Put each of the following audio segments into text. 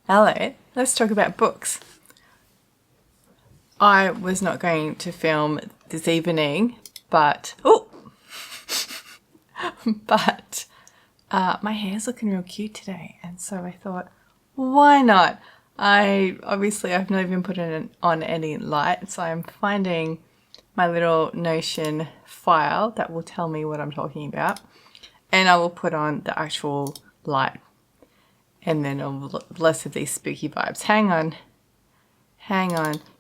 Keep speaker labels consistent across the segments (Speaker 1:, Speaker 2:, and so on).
Speaker 1: Hello, let's talk about books. I was not going to film this evening, but my hair's looking real cute today, and so I thought, why not? I've not even put it on any light, so I'm finding my little Notion file that will tell me what I'm talking about, and I will put on the actual light. And then less of these spooky vibes. Hang on.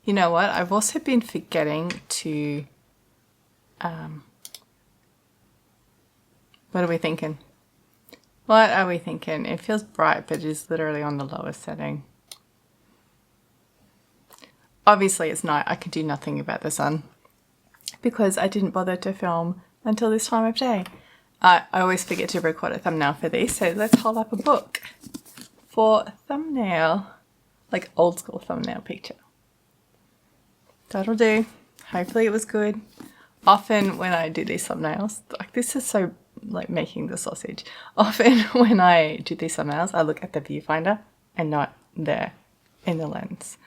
Speaker 1: You know what? I've also been forgetting to... What are we thinking? It feels bright, but it is literally on the lowest setting. Obviously, it's night. I can do nothing about the sun because I didn't bother to film until this time of day. I always forget to record a thumbnail for these, so let's hold up a book for a thumbnail, like old school thumbnail picture. That'll do. Hopefully it was good. Often when I do these thumbnails, like this is so like making the sausage. Often when I do these thumbnails, I look at the viewfinder and not there in the lens.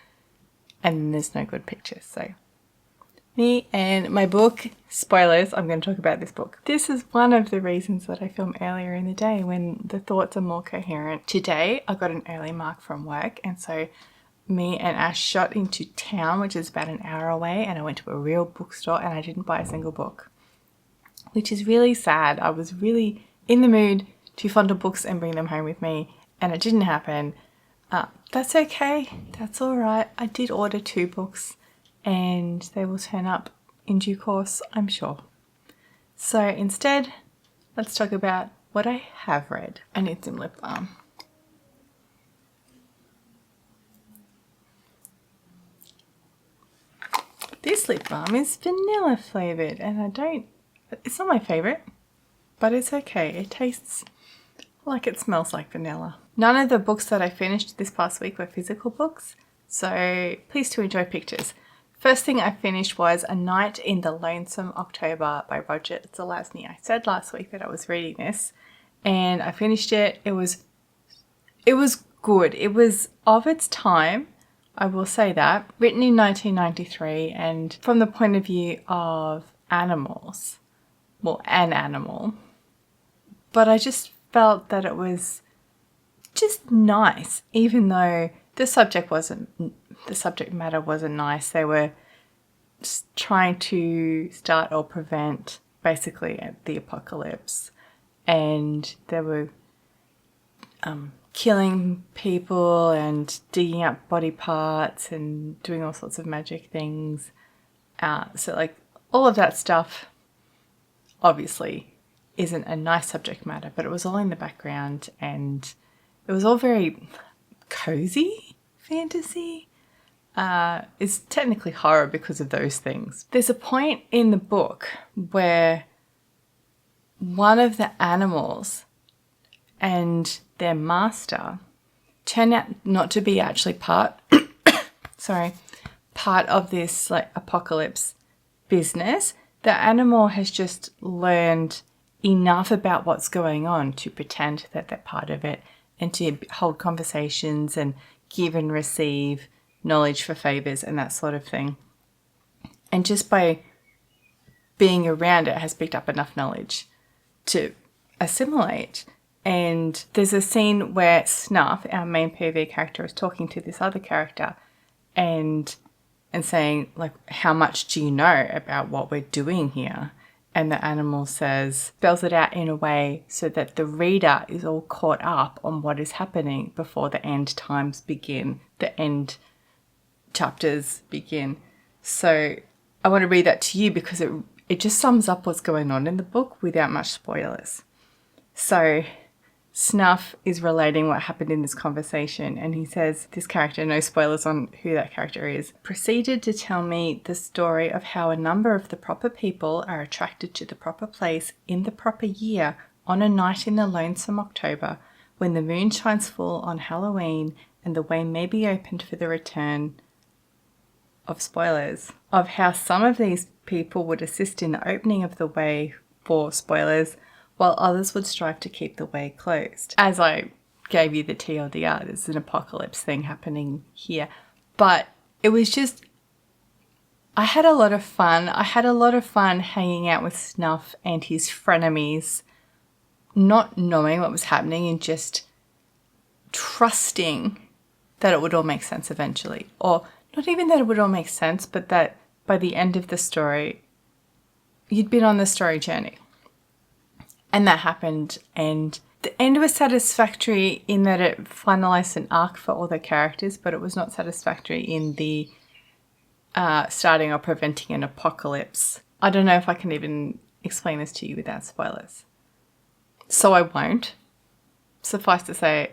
Speaker 1: And there's no good pictures, so me and my book. Spoilers, I'm going to talk about this book. This is one of the reasons that I film earlier in the day when the thoughts are more coherent. Today, I got an early mark from work, and so me and Ash shot into town, which is about an hour away, and I went to a real bookstore and I didn't buy a single book, which is really sad. I was really in the mood to fondle books and bring them home with me, and it didn't happen. That's okay. That's all right. I did order 2 books, and they will turn up in due course, I'm sure. So instead, let's talk about what I have read. I need some lip balm. This lip balm is vanilla flavoured, and it's not my favourite, but it's okay. It tastes like it smells like vanilla. None of the books that I finished this past week were physical books, so please to enjoy pictures. First thing I finished was A Night in the Lonesome October by Roger Zelazny. I said last week that I was reading this, and I finished it. It was good. It was of its time, I will say that. Written in 1993, and from the point of view of animals. Well, an animal. But I just felt that it was just nice, even though the subject matter wasn't nice. They were trying to start or prevent basically the apocalypse, and they were killing people and digging up body parts and doing all sorts of magic things. So like all of that stuff obviously isn't a nice subject matter, but it was all in the background, and it was all very cozy fantasy. It's technically horror because of those things. There's a point in the book where one of the animals and their master turn out not to be actually part of this like apocalypse business. The animal has just learned enough about what's going on to pretend that they're part of it, and to hold conversations and give and receive knowledge for favors and that sort of thing. And just by being around it has picked up enough knowledge to assimilate. And there's a scene where Snuff, our main POV character, is talking to this other character and saying, like, how much do you know about what we're doing here? And the animal spells it out in a way so that the reader is all caught up on what is happening before the end times begin, the end chapters begin. So I want to read that to you because it just sums up what's going on in the book without much spoilers. So Snuff is relating what happened in this conversation, and he says, this character, no spoilers on who that character is, proceeded to tell me the story of how a number of the proper people are attracted to the proper place in the proper year on a night in the lonesome October when the moon shines full on Halloween and the way may be opened for the return of spoilers, of how some of these people would assist in the opening of the way for spoilers, while others would strive to keep the way closed. As I gave you the TLDR. There's an apocalypse thing happening here. But it was just, I had a lot of fun. I had a lot of fun hanging out with Snuff and his frenemies, not knowing what was happening and just trusting that it would all make sense eventually. Or not even that it would all make sense, but that by the end of the story, you'd been on the story journey. And that happened, and the end was satisfactory in that it finalized an arc for all the characters, but it was not satisfactory in the starting or preventing an apocalypse. I don't know if I can even explain this to you without spoilers. So I won't. Suffice to say,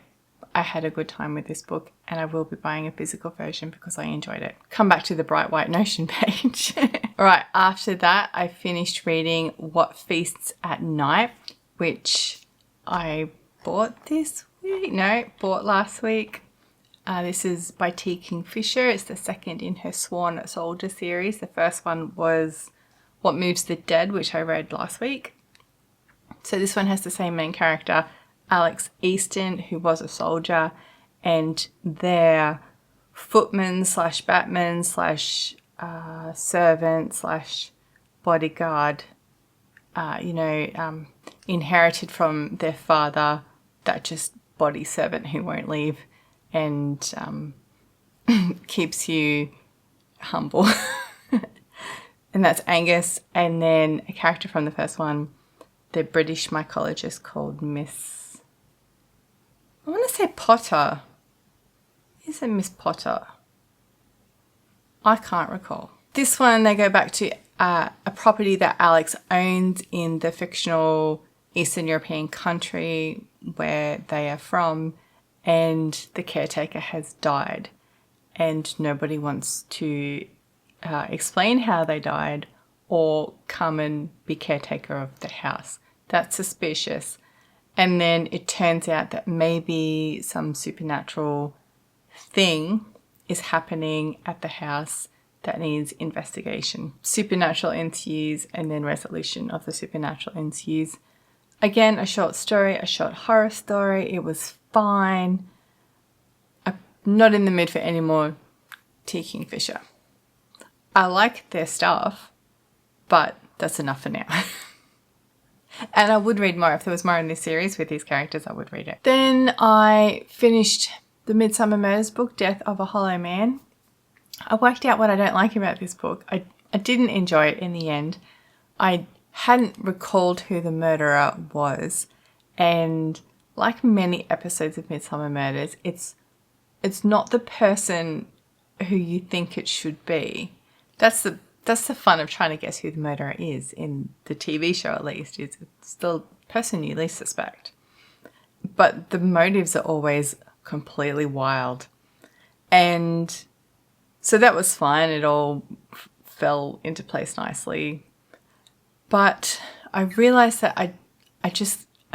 Speaker 1: I had a good time with this book, and I will be buying a physical version because I enjoyed it. Come back to the Bright White Notion page. All right, after that, I finished reading What Feasts at Night, which I bought last week. This is by T. Kingfisher. It's the second in her Sworn Soldier series. The first one was What Moves the Dead, which I read last week. So this one has the same main character, Alex Easton, who was a soldier, and their footman slash batman slash servant slash bodyguard, inherited from their father, that just body servant who won't leave and keeps you humble. And that's Angus. And then a character from the first one, the British mycologist called Miss, I want to say Potter. Is it Miss Potter? I can't recall. This one, they go back to a property that Alex owns in the fictional Eastern European country where they are from, and the caretaker has died, and nobody wants to explain how they died or come and be caretaker of the house. That's suspicious. And then it turns out that maybe some supernatural thing is happening at the house that needs investigation. Supernatural ensues, and then resolution of the supernatural ensues. Again, a short story, a short horror story. It was fine. I'm not in the mood for any more T. Kingfisher. I like their stuff, but that's enough for now. And I would read more. If there was more in this series with these characters, I would read it. Then I finished the Midsummer Murders book, Death of a Hollow Man. I worked out what I don't like about this book. I didn't enjoy it in the end. I hadn't recalled who the murderer was. And like many episodes of Midsummer Murders, it's not the person who you think it should be. That's the fun of trying to guess who the murderer is in the TV show, at least. It's the person you least suspect. But the motives are always completely wild. And so that was fine. It all fell into place nicely. But I realized that I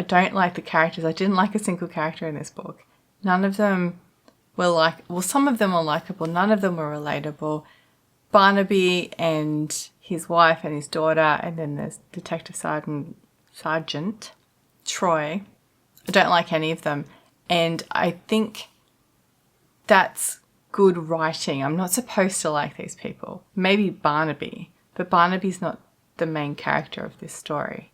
Speaker 1: don't like the characters. I didn't like a single character in this book. None of them were some of them were likable. None of them were relatable. Barnaby and his wife and his daughter, and then there's Detective Sergeant Troy. I don't like any of them. And I think that's good writing. I'm not supposed to like these people. Maybe Barnaby, but Barnaby's not the main character of this story.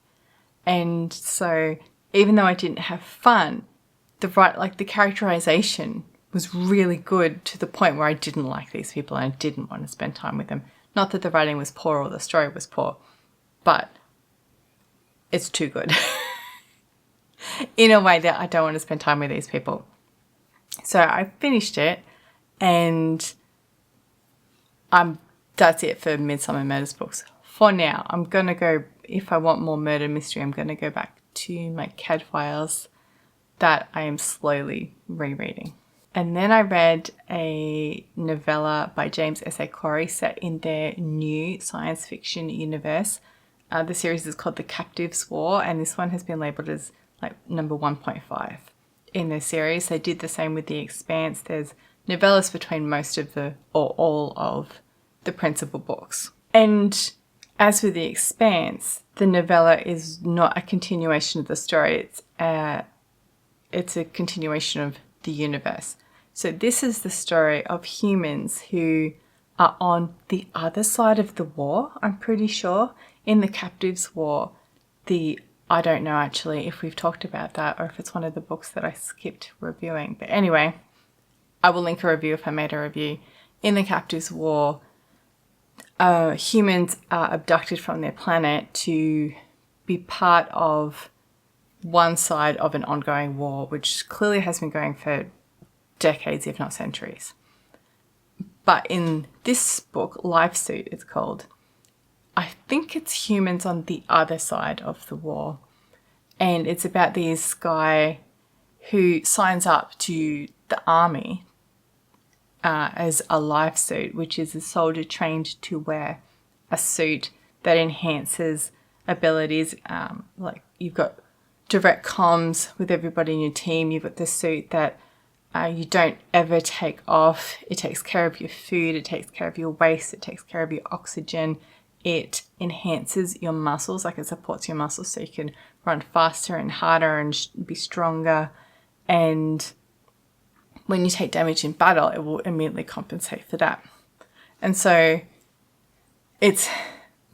Speaker 1: And so even though I didn't have fun, the characterization was really good to the point where I didn't like these people and I didn't want to spend time with them. Not that the writing was poor or the story was poor, but it's too good in a way that I don't want to spend time with these people. So I finished it, and that's it for Midsummer Murders books. For now, I'm going to go, if I want more murder mystery, I'm going to go back to my CAD files that I am slowly rereading. And then I read a novella by James S.A. Corey set in their new science fiction universe. The series is called The Captives' War, and this one has been labelled as number 1.5 in their series. They did the same with The Expanse. There's novellas between all of the principal books. And as with The Expanse, the novella is not a continuation of the story. it's a continuation of the universe. So this is the story of humans who are on the other side of the war, I'm pretty sure. In the Captives War, I don't know actually if we've talked about that or if it's one of the books that I skipped reviewing. But anyway, I will link a review if I made a review. In the Captives War, humans are abducted from their planet to be part of one side of an ongoing war, which clearly has been going for decades, if not centuries. But in this book, Life Suit it's called, I think it's humans on the other side of the war. And it's about this guy who signs up to the army as a life suit, which is a soldier trained to wear a suit that enhances abilities. Like you've got direct comms with everybody in your team. You've got the suit that you don't ever take off. It takes care of your food. It takes care of your waste. It takes care of your oxygen. It enhances your muscles, like it supports your muscles so you can run faster and harder and be stronger. And when you take damage in battle, it will immediately compensate for that. And so it's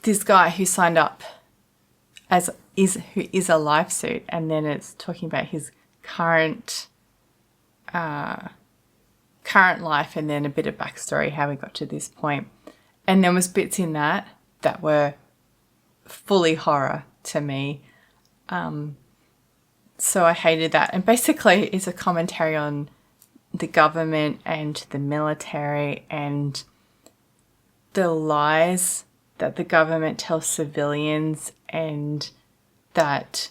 Speaker 1: this guy who signed up who is a life suit, and then it's talking about his current life and then a bit of backstory, how he got to this point. And there was bits in that were fully horror to me. So I hated that. And basically it's a commentary on the government and the military and the lies that the government tells civilians and that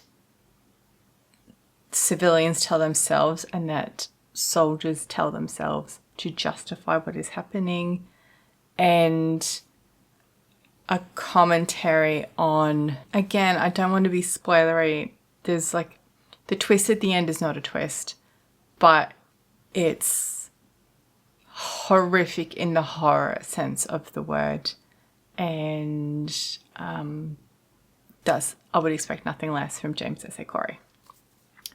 Speaker 1: civilians tell themselves and that soldiers tell themselves to justify what is happening, and a commentary on, again, I don't want to be spoilery, there's like the twist at the end is not a twist, but it's horrific in the horror sense of the word, and I would expect nothing less from James S.A. Corey.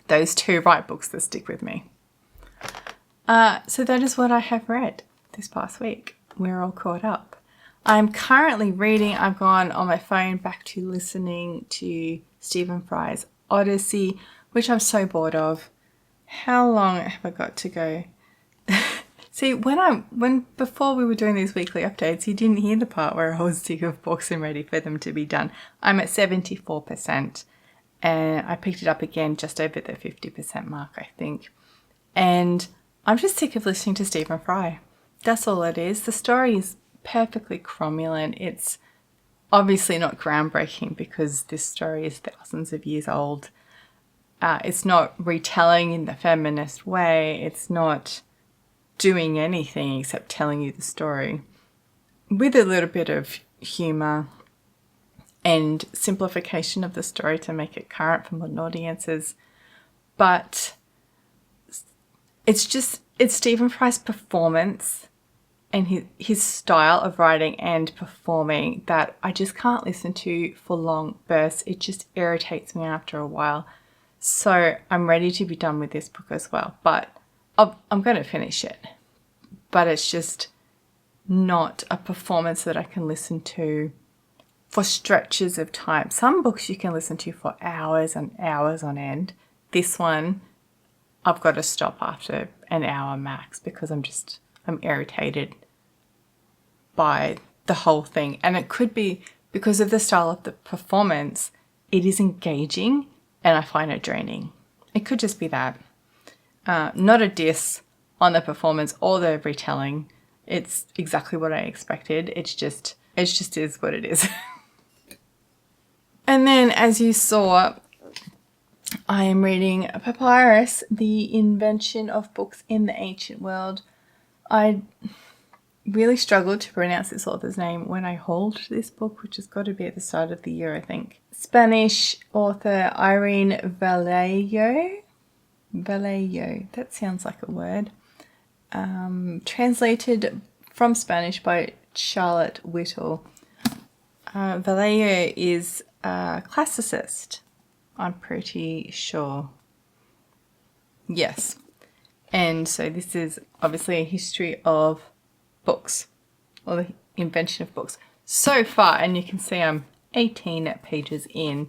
Speaker 1: Those two write books that stick with me. So that is what I have read this past week. We're all caught up. I'm currently reading, I've gone on my phone back to listening to Stephen Fry's Odyssey, which I'm so bored of. How long have I got to go? See, before we were doing these weekly updates, you didn't hear the part where I was sick of books and ready for them to be done. I'm at 74%, and I picked it up again just over the 50% mark, I think. And I'm just sick of listening to Stephen Fry. That's all it is. The story is perfectly cromulent. It's obviously not groundbreaking because this story is thousands of years old. It's not retelling in the feminist way. It's not doing anything except telling you the story with a little bit of humour and simplification of the story to make it current for modern audiences. But it's Stephen Fry's performance and his style of writing and performing that I just can't listen to for long bursts. It just irritates me after a while. So I'm ready to be done with this book as well. But I'm going to finish it. But it's just not a performance that I can listen to for stretches of time. Some books you can listen to for hours and hours on end. This one, I've got to stop after an hour max because I'm irritated by the whole thing. And it could be because of the style of the performance, it is engaging and I find it draining. It could just be that. Not a diss on the performance or the retelling. It's exactly what I expected. It just is what it is. And then, as you saw, I am reading Papyrus, The Invention of Books in the Ancient World. I really struggled to pronounce this author's name when I hauled this book, which has got to be at the start of the year, I think. Spanish author Irene Vallejo. Vallejo, that sounds like a word. Translated from Spanish by Charlotte Whittle. Vallejo is a classicist, I'm pretty sure. Yes. And so this is obviously a history of books, or the invention of books. So far, and you can see I'm 18 pages in,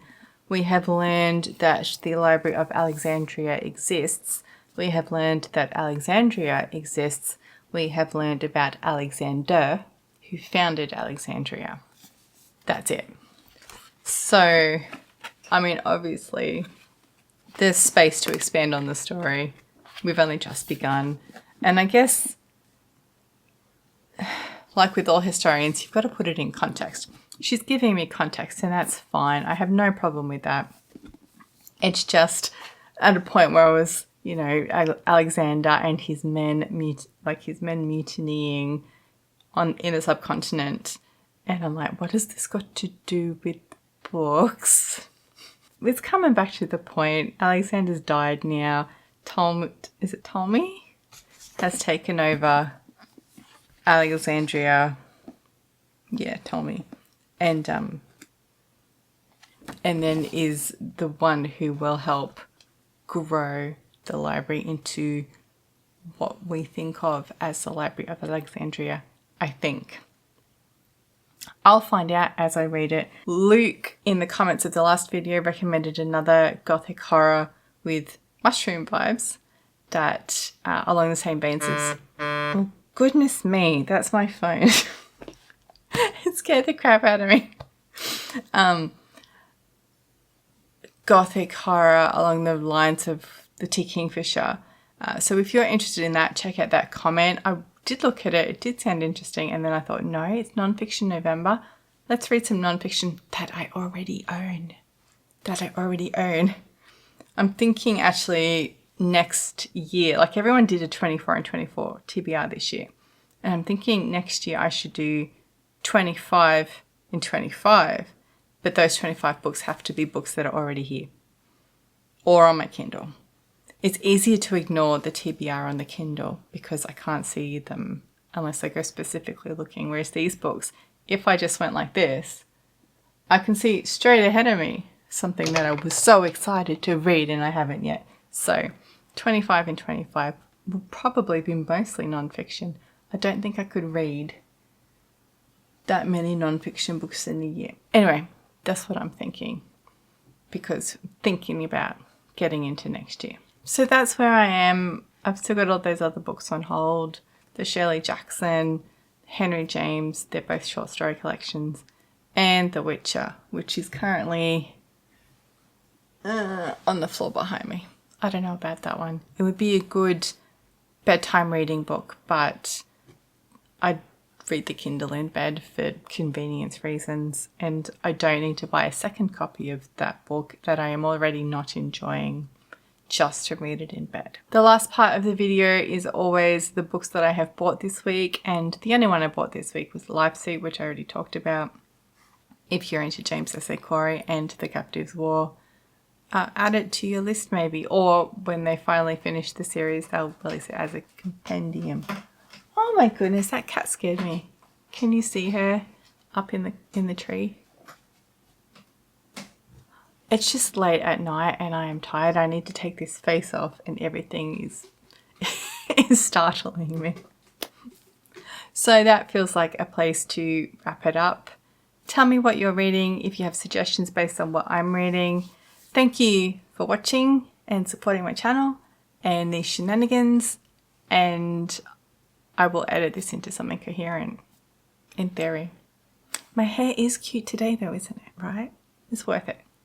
Speaker 1: we have learned that the Library of Alexandria exists. We have learned that Alexandria exists. We have learned about Alexander, who founded Alexandria. That's it. So, I mean, obviously, there's space to expand on the story. We've only just begun. And I guess, like with all historians, you've got to put it in context. She's giving me context, and that's fine. I have no problem with that. It's just at a point where I was, you know, Alexander and his men mutinying in the subcontinent. And I'm like, what has this got to do with books? It's coming back to the point. Alexander's died now. Ptolemy has taken over Alexandria. Yeah, Ptolemy. And then is the one who will help grow the library into what we think of as the Library of Alexandria, I think. I'll find out as I read it. Luke, in the comments of the last video, recommended another gothic horror with mushroom vibes that along the same veins as... Oh, goodness me, that's my phone. It scared the crap out of me. Gothic horror along the lines of the T. Kingfisher. So if you're interested in that, check out that comment. I did look at it. It did sound interesting. And then I thought, no, it's non-fiction November. Let's read some non-fiction that I already own. I'm thinking actually next year, like everyone did a 24 and 24 TBR this year. And I'm thinking next year I should do 25 and 25. But those 25 books have to be books that are already here or on my Kindle. It's easier to ignore the TBR on the Kindle because I can't see them unless I go specifically looking. Whereas these books, if I just went like this, I can see straight ahead of me something that I was so excited to read and I haven't yet. So 25 and 25 will probably be mostly non-fiction. I don't think I could read that many non-fiction books in a year. Anyway, that's what I'm thinking because thinking about getting into next year. So that's where I am. I've still got all those other books on hold. The Shirley Jackson, Henry James, they're both short story collections, and The Witcher, which is currently on the floor behind me. I don't know about that one. It would be a good bedtime reading book, but I'd read the Kindle in bed for convenience reasons, and I don't need to buy a second copy of that book that I am already not enjoying just to read it in bed. The last part of the video is always the books that I have bought this week, and the only one I bought this week was Leipzig, which I already talked about. If you're into James S. A. Corey and The Captives' War, add it to your list maybe, or when they finally finish the series they'll release it as a compendium. Oh my goodness, that cat scared me. Can you see her up in the tree? It's just late at night and I am tired. I need to take this face off and everything is is startling me. So that feels like a place to wrap it up. Tell me what you're reading if you have suggestions based on what I'm reading. Thank you for watching and supporting my channel and these shenanigans, and I will edit this into something coherent, in theory. My hair is cute today though, isn't it, right? It's worth it.